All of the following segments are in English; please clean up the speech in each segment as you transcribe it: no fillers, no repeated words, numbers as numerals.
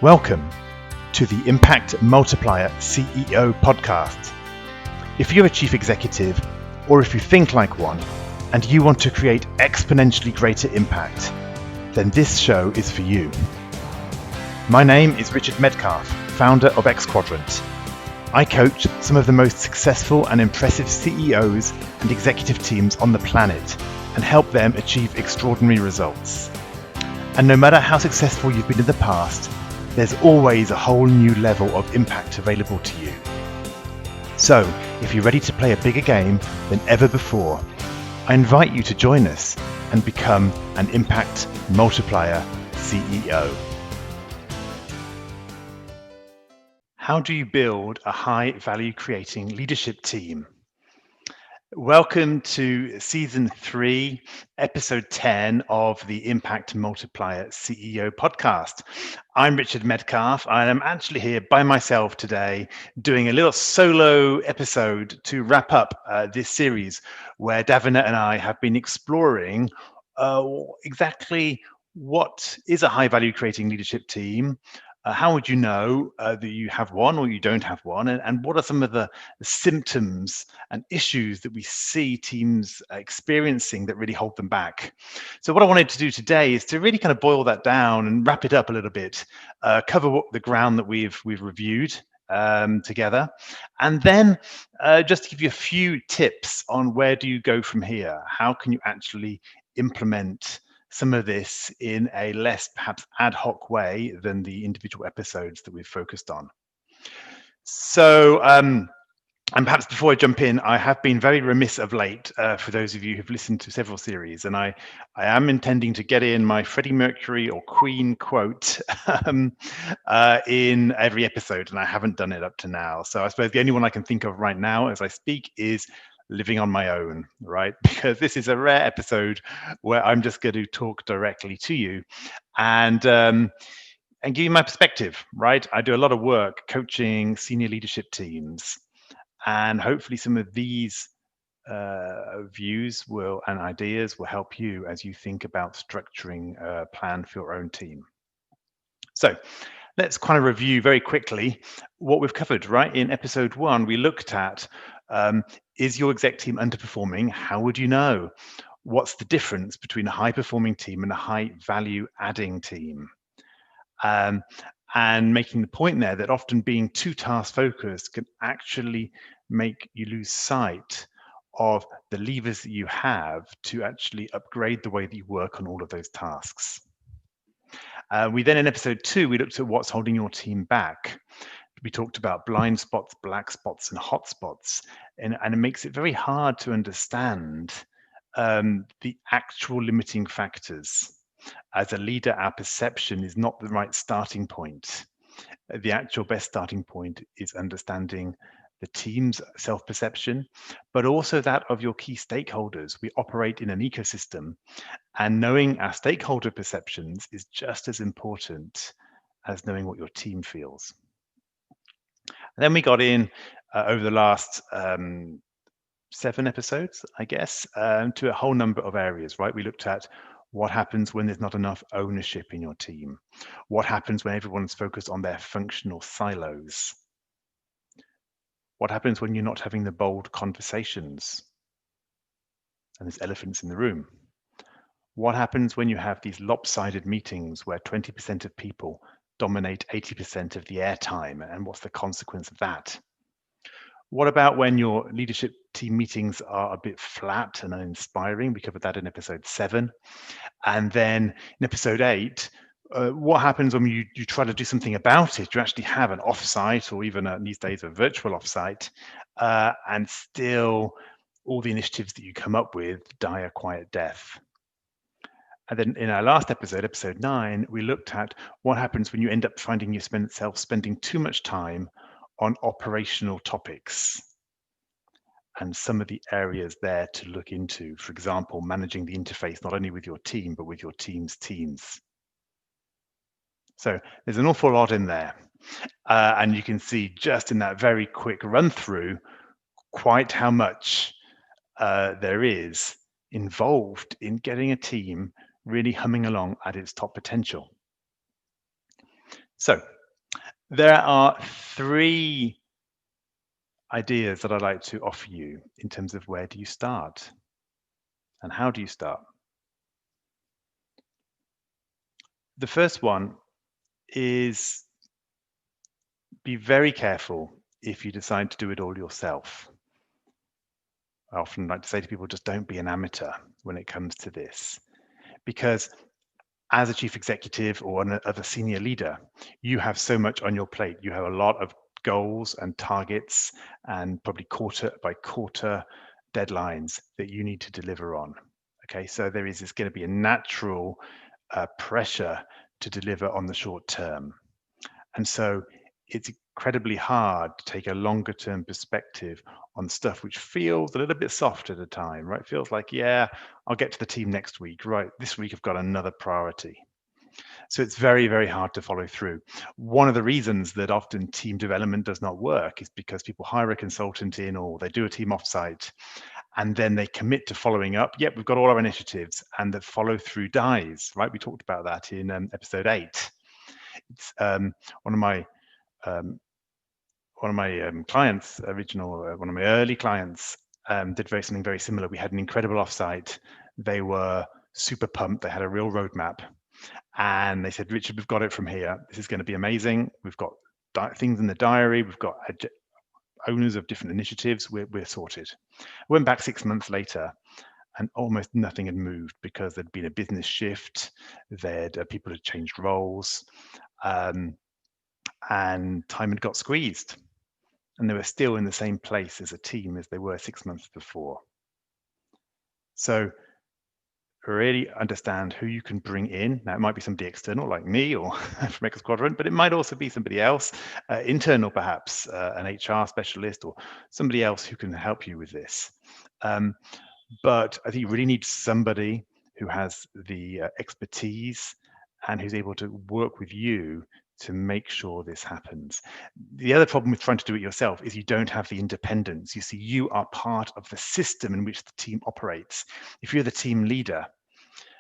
Welcome to the Impact Multiplier CEO podcast. If you're a chief executive, or if you think like one, and you want to create exponentially greater impact, then this show is for you. My name is Richard Medcalf, founder of X Quadrant. I coach some of the most successful and impressive CEOs and executive teams on the planet and help them achieve extraordinary results. And no matter how successful you've been in the past, there's always a whole new level of impact available to you. So, if you're ready to play a bigger game than ever before, I invite you to join us and become an Impact Multiplier CEO. How do you build a high value creating leadership team? Welcome to Season 3, Episode 10 of the Impact Multiplier CEO podcast. I'm Richard Medcalf. I am actually here by myself today doing a little solo episode to wrap up this series where Davina and I have been exploring exactly what is a high value creating leadership team. How would you know that you have one or you don't have one? And what are some of the symptoms and issues that we see teams experiencing that really hold them back? So what I wanted to do today is to really kind of boil that down and wrap it up a little bit, cover the ground that we've reviewed together, and then just to give you a few tips on where do you go from here? How can you actually implement some of this in a less perhaps ad hoc way than the individual episodes that we've focused on. So, and perhaps before I jump in, I have been very remiss of late for those of you who've listened to several series, and I am intending to get in my Freddie Mercury or Queen quote in every episode, and I haven't done it up to now. So I suppose the only one I can think of right now as I speak is Living on My Own, right? Because this is a rare episode where I'm just going to talk directly to you and give you my perspective, right? I do a lot of work coaching senior leadership teams, and hopefully some of these views and ideas will help you as you think about structuring a plan for your own team. So let's kind of review very quickly what we've covered, right? In episode 1, we looked at is your exec team underperforming? How would you know? What's the difference between a high performing team and a high value adding team? And making the point there that often being too task focused can actually make you lose sight of the levers that you have to actually upgrade the way that you work on all of those tasks. We then in episode 2, we looked at what's holding your team back. We talked about blind spots, black spots, and hot spots, and it makes it very hard to understand the actual limiting factors. As a leader, our perception is not the right starting point. The actual best starting point is understanding the team's self-perception, but also that of your key stakeholders. We operate in an ecosystem, and knowing our stakeholder perceptions is just as important as knowing what your team feels. And then we got in over the last 7 episodes, I guess, to a whole number of areas, right? We looked at what happens when there's not enough ownership in your team. What happens when everyone's focused on their functional silos? What happens when you're not having the bold conversations and there's elephants in the room? What happens when you have these lopsided meetings where 20% of people dominate 80% of the airtime, and what's the consequence of that? What about when your leadership team meetings are a bit flat and uninspiring? We covered that in episode 7. And then in episode 8, what happens when you try to do something about it? You actually have an offsite, or even these days a virtual offsite, and still all the initiatives that you come up with die a quiet death. And then in our last episode, episode 9, we looked at what happens when you end up finding yourself spending too much time on operational topics, and some of the areas there to look into. For example, managing the interface not only with your team, but with your team's teams. So there's an awful lot in there. And you can see just in that very quick run through quite how much there is involved in getting a team really humming along at its top potential. So There are 3 ideas that I'd like to offer you in terms of where do you start and how do you start. The first one is be very careful if you decide to do it all yourself. I often like to say to people, just don't be an amateur when it comes to this, because as a chief executive or other senior leader, you have so much on your plate. You have a lot of goals and targets and probably quarter by quarter deadlines that you need to deliver on. Okay, so there is going to be a natural pressure to deliver on the short term. And so it's incredibly hard to take a longer term perspective on stuff which feels a little bit soft at a time, right? It feels like, yeah, I'll get to the team next week, right? This week I've got another priority. So it's very, very hard to follow through. One of the reasons that often team development does not work is because people hire a consultant in or they do a team offsite and then they commit to following up. Yep, we've got all our initiatives, and the follow through dies, right? We talked about that in episode 8. It's one of my um, clients, one of my early clients, did something very similar. We had an incredible offsite. They were super pumped. They had a real roadmap, and they said, "Richard, we've got it from here. This is going to be amazing. We've got things in the diary. We've got owners of different initiatives. We're sorted." Went back 6 months later, and almost nothing had moved because there'd been a business shift. People had changed roles, and time had got squeezed. And they were still in the same place as a team as they were 6 months before. So really understand who you can bring in. Now, it might be somebody external like me or from X Quadrant, but it might also be somebody else, internal perhaps, an HR specialist or somebody else who can help you with this. But I think you really need somebody who has the expertise and who's able to work with you to make sure this happens. The other problem with trying to do it yourself is you don't have the independence. You see, you are part of the system in which the team operates. If you're the team leader,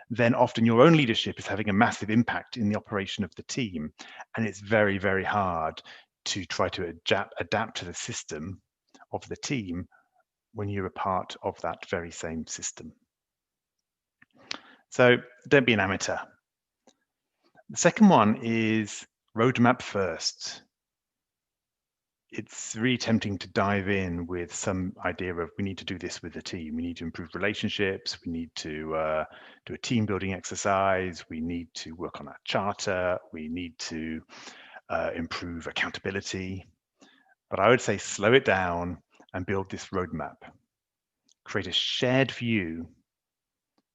then often your own leadership is having a massive impact in the operation of the team. And it's very, very hard to try to adapt to the system of the team when you're a part of that very same system. So don't be an amateur. The second one is roadmap first. It's really tempting to dive in with some idea of we need to do this with the team. We need to improve relationships. We need to do a team building exercise. We need to work on our charter. We need to improve accountability. But I would say slow it down and build this roadmap. Create a shared view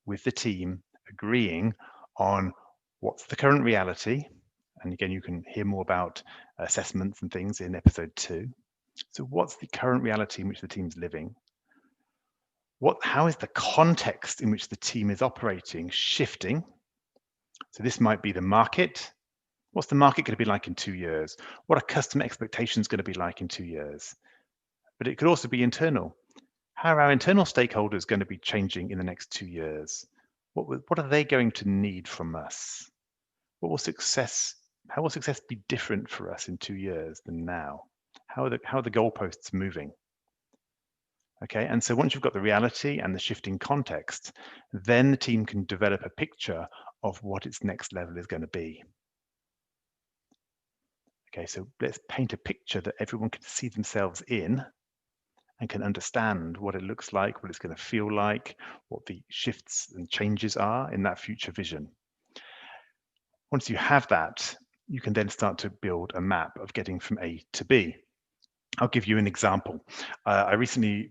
with the team, agreeing on what's the current reality. And again, you can hear more about assessments and things in episode 2. So what's the current reality in which the team's living? How is the context in which the team is operating shifting? So this might be the market. What's the market going to be like in 2 years? What are customer expectations going to be like in 2 years? But it could also be internal. How are our internal stakeholders going to be changing in the next 2 years? What are they going to need from us? How will success be different for us in 2 years than now? How are the goalposts moving? Okay, and so once you've got the reality and the shifting context, then the team can develop a picture of what its next level is going to be. Okay, so let's paint a picture that everyone can see themselves in and can understand what it looks like, what it's going to feel like, what the shifts and changes are in that future vision. Once you have that, you can then start to build a map of getting from A to B. I'll give you an example. I recently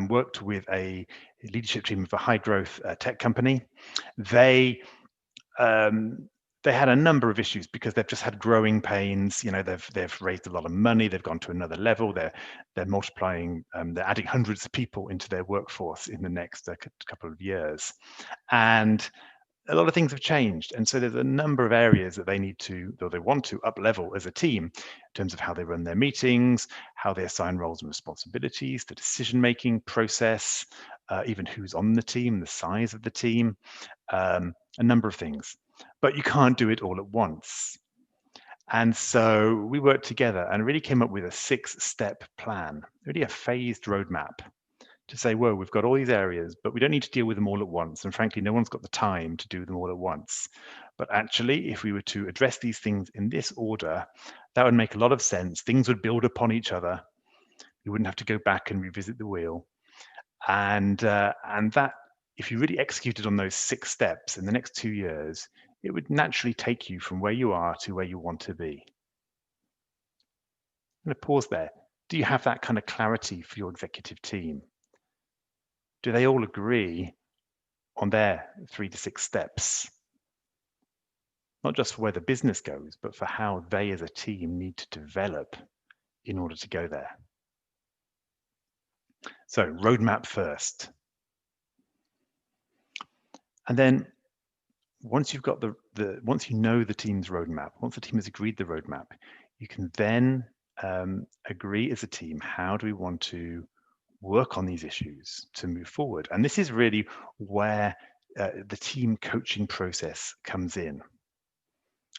worked with a leadership team of a high growth tech company. They had a number of issues because they've just had growing pains. You know, they've raised a lot of money. They've gone to another level. They're multiplying. They're adding hundreds of people into their workforce in the next couple of years, and a lot of things have changed. And so there's a number of areas that they want to up level as a team in terms of how they run their meetings, how they assign roles and responsibilities, the decision-making process, even who's on the team, the size of the team, a number of things. But you can't do it all at once. And so we worked together and really came up with a 6-step plan, really a phased roadmap to say, whoa, we've got all these areas, but we don't need to deal with them all at once. And frankly, no one's got the time to do them all at once. But actually, if we were to address these things in this order, that would make a lot of sense. Things would build upon each other. You wouldn't have to go back and revisit the wheel. And that, if you really executed on those 6 steps in the next 2 years, it would naturally take you from where you are to where you want to be. I'm going to pause there. Do you have that kind of clarity for your executive team? Do they all agree on their 3 to 6 steps? Not just for where the business goes, but for how they as a team need to develop in order to go there. So roadmap first. And then once you've got once you know the team's roadmap, once the team has agreed the roadmap, you can then agree as a team, how do we want to work on these issues to move forward? And this is really where the team coaching process comes in.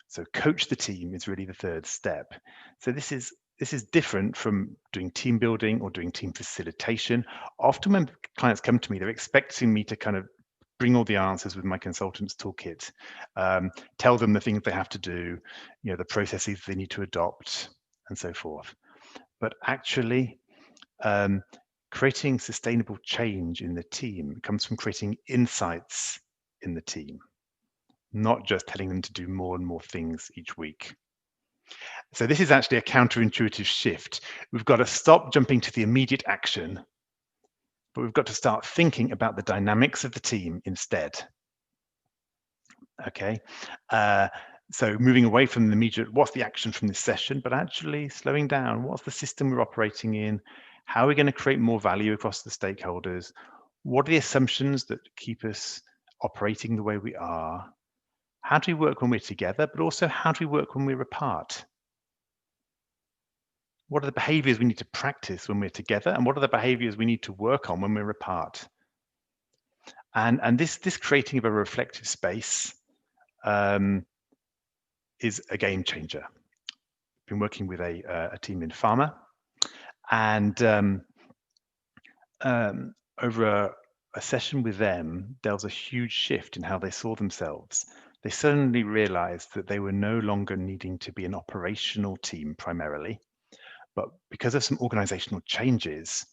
So coach the team is really the 3rd step. So this is different from doing team building or doing team facilitation. Often when clients come to me, they're expecting me to kind of bring all the answers with my consultant's toolkit, tell them the things they have to do, the processes they need to adopt, and so forth. But actually, creating sustainable change in the team comes from creating insights in the team, not just telling them to do more and more things each week. So this is actually a counterintuitive shift. We've got to stop jumping to the immediate action, but we've got to start thinking about the dynamics of the team instead. Okay, so moving away from the immediate, what's the action from this session, but actually slowing down, what's the system we're operating in? How are we going to create more value across the stakeholders? What are the assumptions that keep us operating the way we are? How do we work when we're together, but also how do we work when we're apart? What are the behaviors we need to practice when we're together, and what are the behaviors we need to work on when we're apart? And this creating of a reflective space is a game changer. I've been working with a team in pharma, and over a session with them, there was a huge shift in how they saw themselves. They suddenly realized that they were no longer needing to be an operational team primarily, but because of some organizational changes,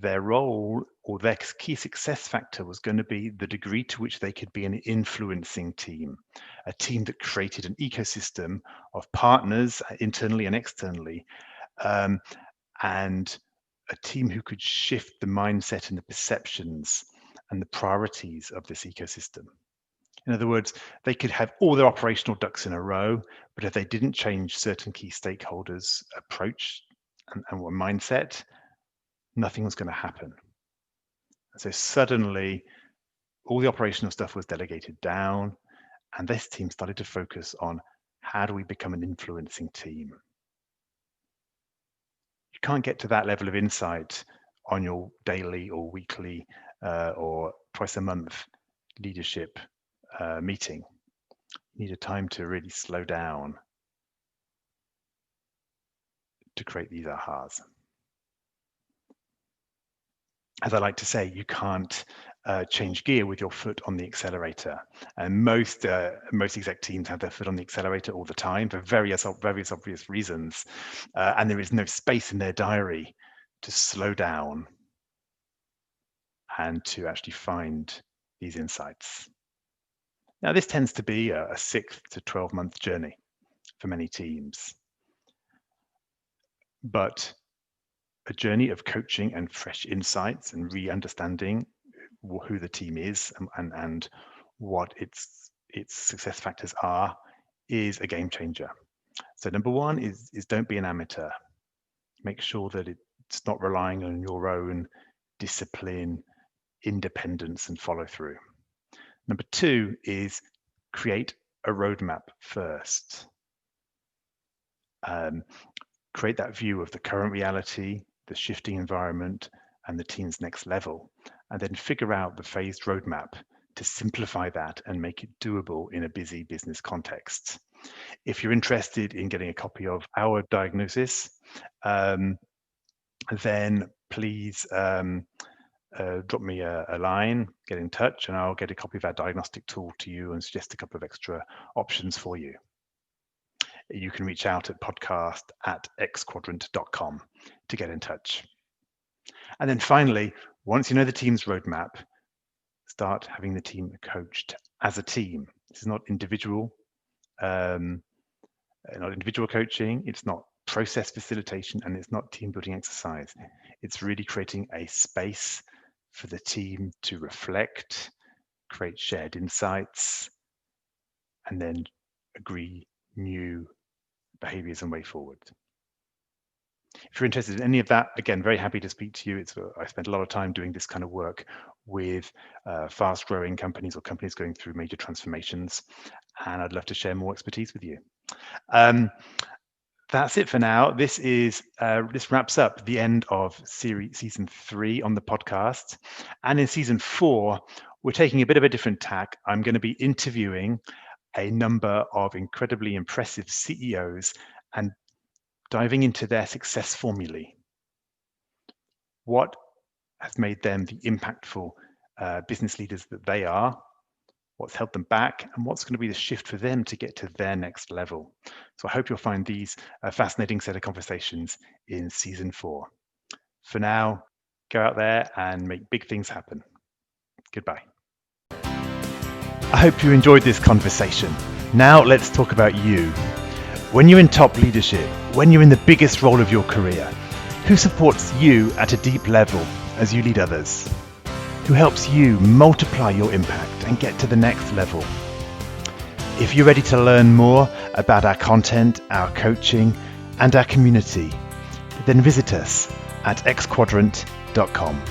their role or their key success factor was going to be the degree to which they could be an influencing team, a team that created an ecosystem of partners internally and externally, and a team who could shift the mindset and the perceptions and the priorities of this ecosystem. In other words, they could have all their operational ducks in a row, but if they didn't change certain key stakeholders' approach and mindset, nothing was going to happen. So suddenly, all the operational stuff was delegated down, and this team started to focus on how do we become an influencing team. You can't get to that level of insight on your daily or weekly or twice a month leadership meeting. You need a time to really slow down to create these ahas. As I like to say, you can't change gear with your foot on the accelerator. And most exec teams have their foot on the accelerator all the time for various obvious reasons. And there is no space in their diary to slow down and to actually find these insights. Now, this tends to be a 6 to 12-month journey for many teams. But a journey of coaching and fresh insights and re-understanding who the team is and what its success factors are is a game changer. So number one is don't be an amateur. Make sure that it's not relying on your own discipline, independence, and follow through. Number two is create a roadmap first. Create that view of the current reality, the shifting environment, and the team's next level, and then figure out the phased roadmap to simplify that and make it doable in a busy business context. If you're interested in getting a copy of our diagnosis, then please drop me a line, get in touch, and I'll get a copy of our diagnostic tool to you and suggest a couple of extra options for you. You can reach out at podcast@xquadrant.com to get in touch. And then finally, once you know the team's roadmap, start having the team coached as a team. This is not individual coaching, it's not process facilitation, and it's not team building exercise. It's really creating a space for the team to reflect, create shared insights, and then agree new behaviors and way forward. If you're interested in any of that, again, very happy to speak to you. I spent a lot of time doing this kind of work with fast-growing companies or companies going through major transformations, and I'd love to share more expertise with you. That's it for now. This wraps up the end of season 3 on the podcast, and in season 4, we're taking a bit of a different tack. I'm going to be interviewing a number of incredibly impressive CEOs and diving into their success formulae. What has made them the impactful business leaders that they are? What's held them back? And what's going to be the shift for them to get to their next level? So I hope you'll find these a fascinating set of conversations in season 4. For now, go out there and make big things happen. Goodbye. I hope you enjoyed this conversation. Now let's talk about you. When you're in top leadership, when you're in the biggest role of your career, who supports you at a deep level as you lead others? Who helps you multiply your impact and get to the next level? If you're ready to learn more about our content, our coaching, and our community, then visit us at xquadrant.com.